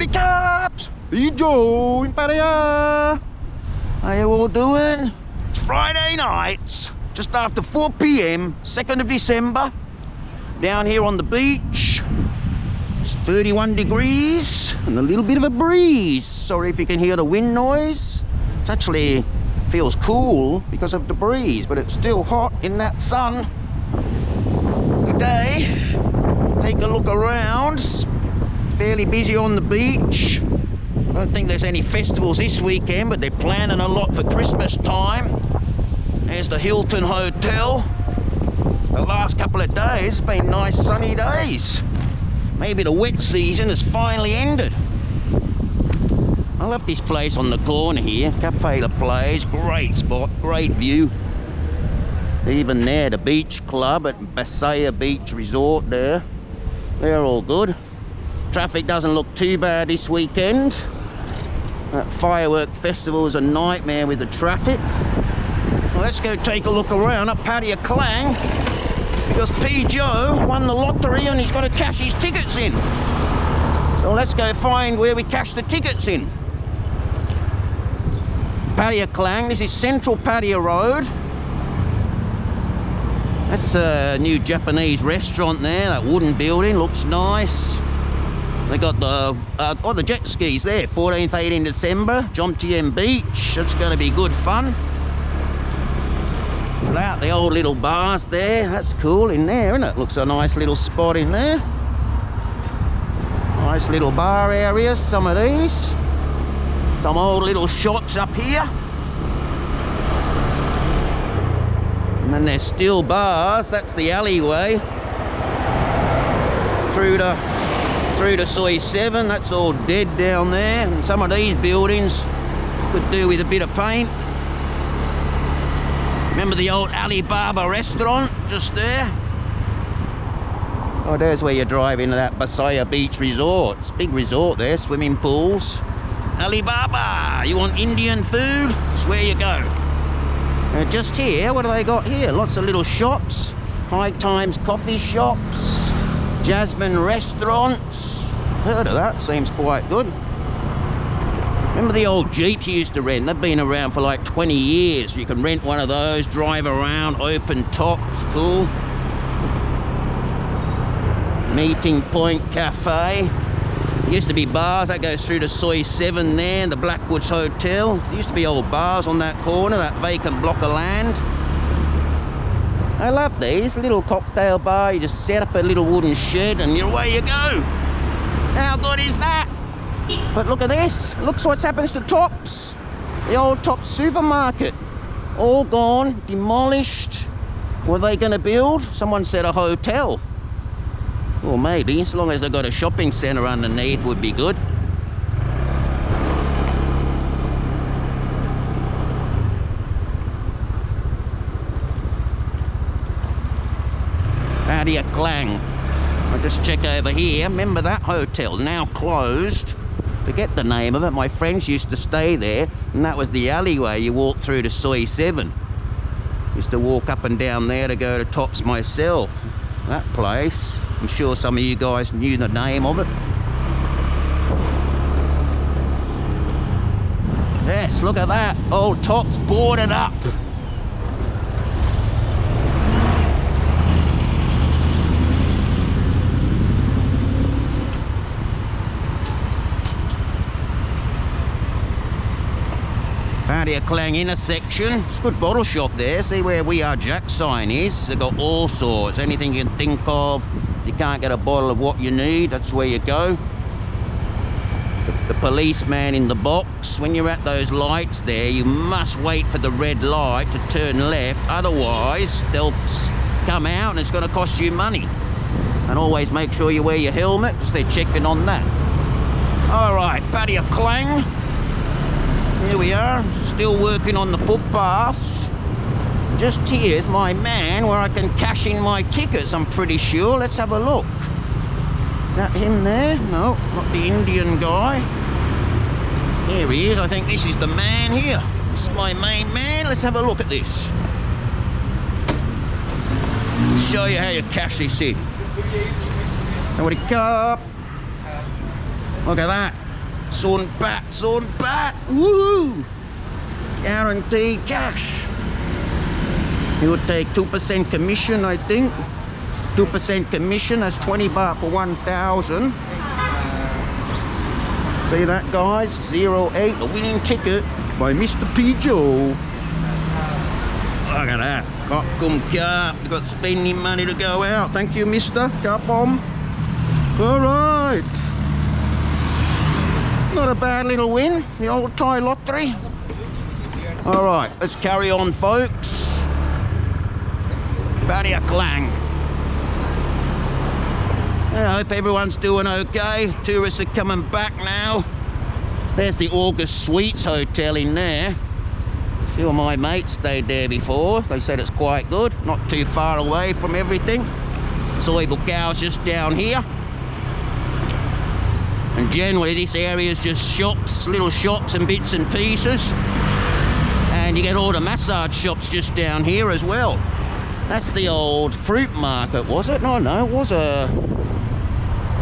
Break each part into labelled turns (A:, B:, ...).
A: Howdy Caps! Joe in Pattaya! How you all doing? It's Friday night, just after 4 p.m, 2nd of December. Down here on the beach. It's 31 degrees and a little bit of a breeze. Sorry if you can hear the wind noise. It's actually feels cool because of the breeze, but it's still hot in that sun. Today, take a look around. Fairly busy on the beach. I don't think there's any festivals this weekend, but they're planning a lot for Christmas time. There's the Hilton Hotel. The last couple of days have been nice sunny days. Maybe the wet season has finally ended. I love this place on the corner here, Cafe La Plage. Great spot, great view. Even there, the beach club at Pattaya Beach Resort there. They're all good. Traffic doesn't look too bad this weekend. That firework festival is a nightmare with the traffic. Well, let's go take a look around at Pattaya Klang, because P. Joe won the lottery and he's got to cash his tickets in. So let's go find where we cash the tickets in. Pattaya Klang, this is Central Pattaya Road. That's a new Japanese restaurant there. That wooden building looks nice. They got the jet skis there. 14th, 18th December, Jomtien Beach. That's going to be good fun. Out the old little bars there. That's cool in there, isn't it? Looks a nice little spot in there. Nice little bar areas. Some of these. Some old little shops up here. And then there's still bars. That's the alleyway through to Soi 7. That's all dead down there. And some of these buildings could do with a bit of paint. Remember the old Alibaba restaurant just there? Oh, there's where you drive into that Pattaya Beach Resort. It's a big resort there, swimming pools. Alibaba, you want Indian food? That's where you go. Just here, what have they got here? Lots of little shops. High Times coffee shops. Jasmine restaurants. Heard of that, seems quite good. Remember the old Jeeps you used to rent? They've been around for like 20 years. You can rent one of those, drive around, open tops, cool. Meeting Point Cafe. Used to be bars, that goes through to Soi 7 there, the Blackwoods Hotel. There used to be old bars on that corner, that vacant block of land. I love these, a little cocktail bar. You just set up a little wooden shed and away you go. How good is that? But look at this, looks what's happened to Tops. The old Tops supermarket. All gone, demolished. What are they going to build? Someone said a hotel. Or maybe, as long as they've got a shopping centre underneath would be good. Pattaya Klang. I'll just check over here. Remember that hotel, now closed. Forget the name of it. My friends used to stay there, and that was the alleyway you walk through to Soi 7. Used to walk up and down there to go to Tops myself. That place. I'm sure some of you guys knew the name of it. Yes, look at that. Old Tops boarded up. Pattaya Klang intersection. It's a good bottle shop there. See where We Are Jack sign is. They've got all sorts. Anything you can think of. If you can't get a bottle of what you need, that's where you go. The policeman in the box. When you're at those lights there, you must wait for the red light to turn left. Otherwise, they'll come out and it's going to cost you money. And always make sure you wear your helmet, because they're checking on that. Alright, Pattaya Klang. Here we are, still working on the footpaths. Just here's my man where I can cash in my tickets, I'm pretty sure. Let's have a look. Is that him there? No, not the Indian guy. Here he is. I think this is the man here. This is my main man. Let's have a look at this. I'll show you how you cash this in. Howdy cup. Look at that. Sunbat, woo! Guaranteed cash. He would take 2% commission, I think. 2% commission, that's 20 baht for 1,000. See that, guys? 08, a winning ticket by Mr. Pijo. Look at that. Kopkum Kap. You've got spending money to go out. Thank you, Mr. Kapom. Alright. Not a bad little win, the old Thai lottery. Alright, let's carry on, folks. Pattaya Klang. I hope everyone's doing okay. Tourists are coming back now. There's the August Suites Hotel in there. A few of my mates stayed there before. They said it's quite good, not too far away from everything. Soi Bukau's just down here. And generally this area is just shops, little shops and bits and pieces. And you get all the massage shops just down here as well. That's the old fruit market, was it? No, it was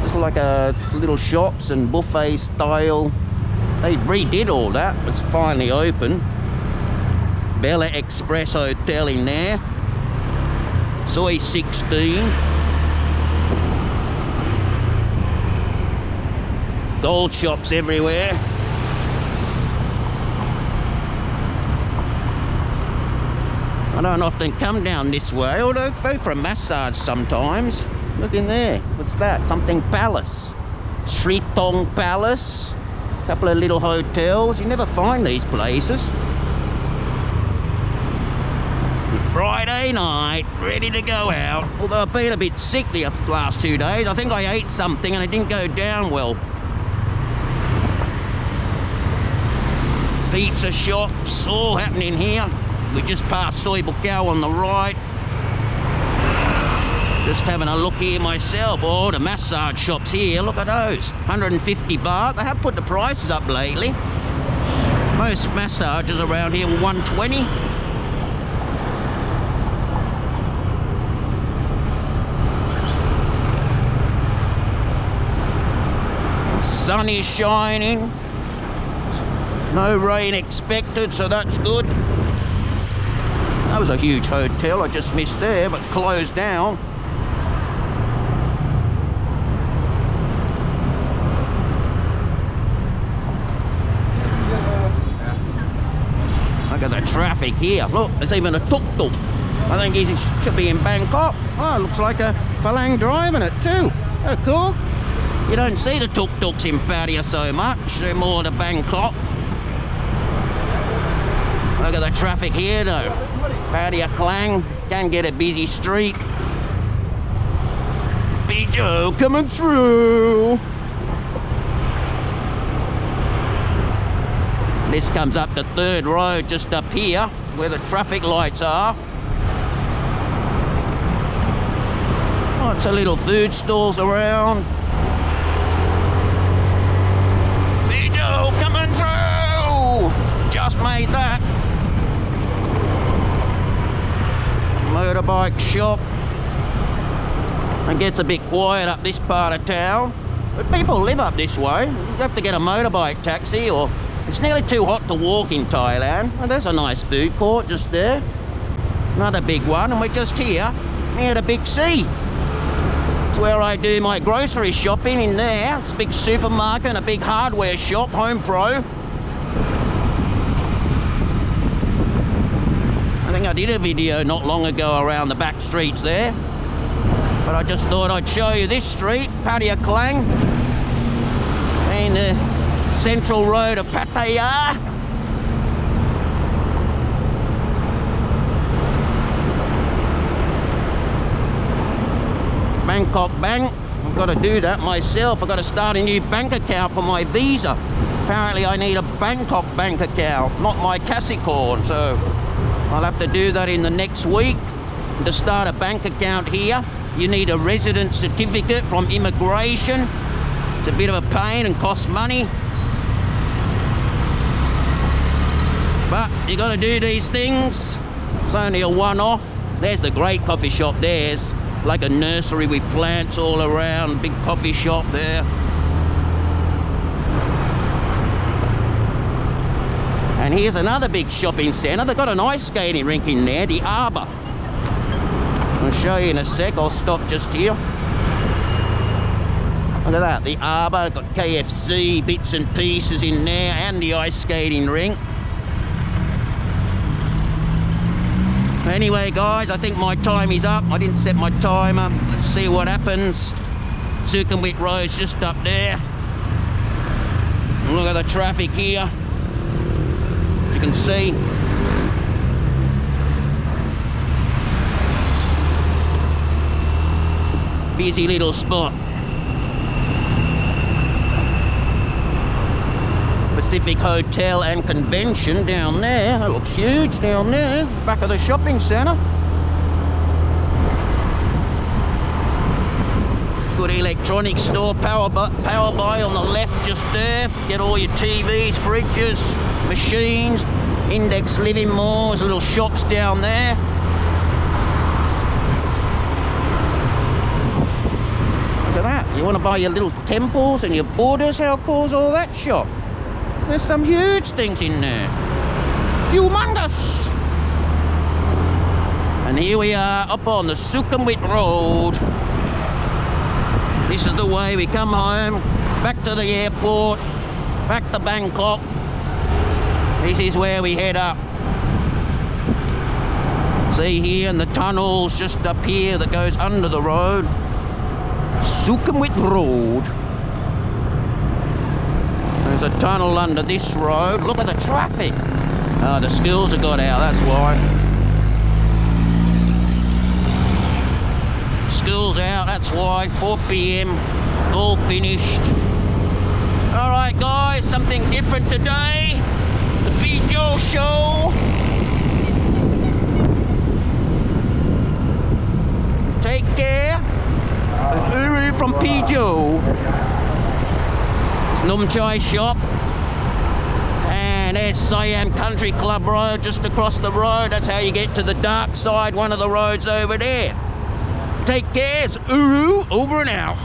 A: just like a little shops and buffet style. They redid all that. It's finally open. Bella Express Hotel in there. Soi 16. Gold shops everywhere. I don't often come down this way, although I go for a massage sometimes. Look in there. What's that? Something Palace. Sritong Palace. A couple of little hotels. You never find these places. Friday night, ready to go out. Although I've been a bit sick the last 2 days. I think I ate something and it didn't go down well. Pizza shops, all happening here. We just passed Soi Bukau on the right. Just having a look here myself. Oh, the massage shops here, look at those. 150 baht. They have put the prices up lately. Most massages around here were 120. The sun is shining. No rain expected, so that's good. That was a huge hotel I just missed there, but it's closed down. Look at the traffic here. Look, there's even a tuk-tuk. I think he should be in Bangkok. Oh, looks like a Phalang driving it too. Oh, cool. You don't see the tuk-tuks in Pattaya so much. They're more to Bangkok. Look at the traffic here though. Pattaya Klang can get a busy street. Bijo coming through. This comes up the third road just up here where the traffic lights are. Lots of little food stalls around. Bijo coming through. Just made that. Motorbike shop. It gets a bit quiet up this part of town, but people live up this way. You have to get a motorbike taxi, or it's nearly too hot to walk in Thailand. Well, there's a nice food court just there, another big one, and we're just here near the big sea. It's where I do my grocery shopping in there. It's a big supermarket and a big hardware shop, Home Pro. I did a video not long ago around the back streets there, but I just thought I'd show you this street, Pattaya Klang, in the central road of Pattaya. Bangkok Bank. I've got to do that myself. I've got to start a new bank account for my visa. Apparently I need a Bangkok bank account, not my Kasikorn, so I'll have to do that in the next week. To start a bank account here, you need a resident certificate from immigration. It's a bit of a pain and costs money. But you got to do these things. It's only a one-off. There's the great coffee shop. There's like a nursery with plants all around. Big coffee shop there. And here's another big shopping centre. They've got an ice skating rink in there, the Arbour. I'll show you in a sec. I'll stop just here. Look at that, the Arbour. Got KFC bits and pieces in there, and the ice skating rink. Anyway, guys, I think my time is up. I didn't set my timer. Let's see what happens. Sukhumvit Road's just up there. Look at the traffic here. You can see. Busy little spot. Pacific Hotel and Convention down there. That looks huge down there. Back of the shopping centre. Good electronics store, power buy on the left just there. Get all your TVs, fridges, machines. Index Living Malls, little shops down there. Look at that. You want to buy your little temples and your Buddhas? How cool's all that shop? There's some huge things in there. Humongous! And here we are up on the Sukhumvit Road. This is the way we come home, back to the airport, back to Bangkok. This is where we head up. See here, and the tunnel's just up here that goes under the road. Sukhumvit Road. There's a tunnel under this road. Look at the traffic. Oh, the schools have got out, that's why. School's out, that's why. 4 p.m, all finished. Alright guys, something different today. The Pijo Show. Take care. Uri from Pijo. Num Chai shop. And there's Siam Country Club Road just across the road. That's how you get to the dark side, one of the roads over there. Take care, it's Uru, over and out.